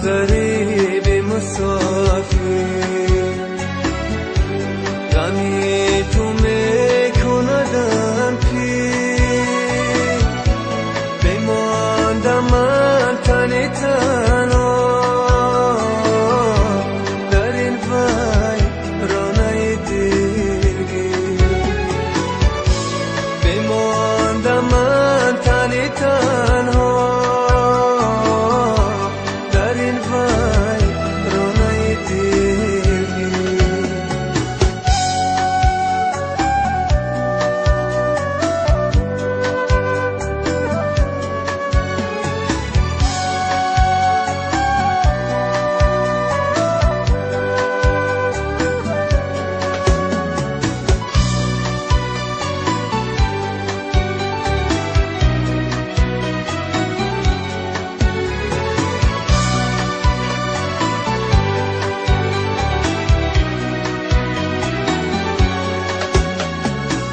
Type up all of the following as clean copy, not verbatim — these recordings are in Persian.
غریب مسافر، غمی تو میکندم پیر، بماندم من تنی تنها در این ویرانه دلگیر، بماندم من تنی تنها در این ویرانه دلگیر.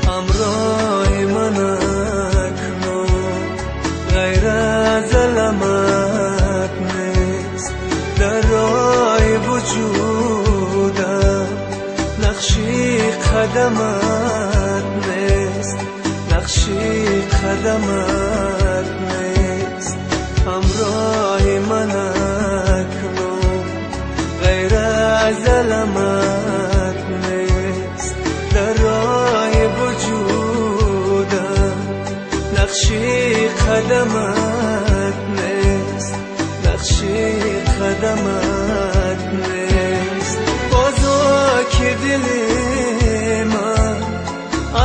همراه من اکنون غیر از علامت نیست، در راه وجودم نقشی قدمت نیست، نقشی قدمت نیست. همراه من اکنون غیر از علامت نیست، در راه وجودم نقشی قدمت نیست، نقشی قدمت نیست. بازا که دل من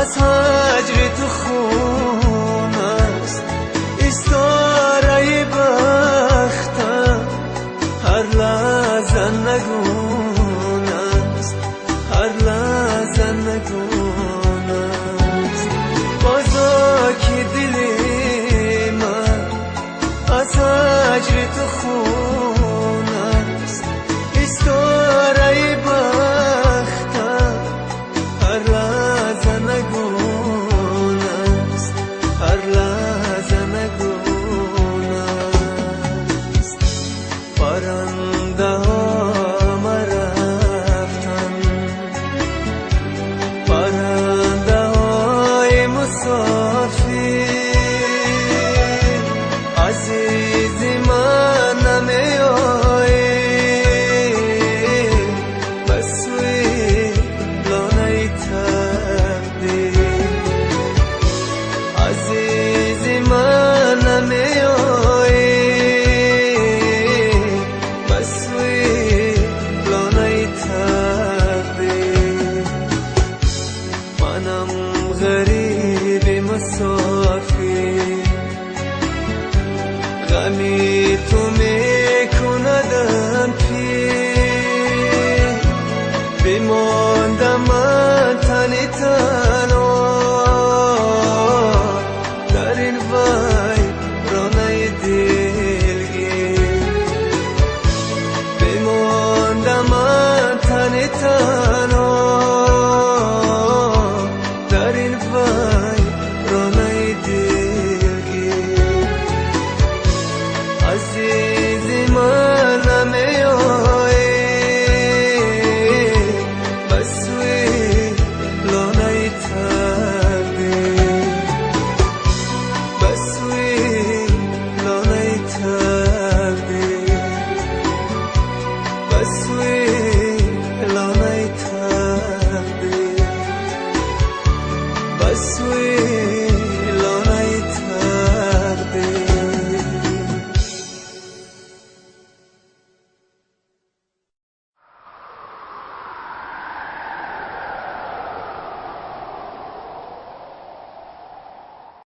از هجر تو خون است، استاره بختم هر لحظه نگون است، هر لحظه نگون است. بازا که دل من از هجر تو خون است، استاره بختم هر لحظه نگون است، هر لحظه نگون است. پرنده ها مرفتن، پرنده های مسافر، عزیز من نمی آیی بس سوی لانه تقدیر، عزیز من نمی آیی بس سوی لانه تقدیر. منم غریب مسافر، غمی تو میکندم پیر، بماندم من تنی تنها در این ویرانه دلگیر، بماندم من تنی تنها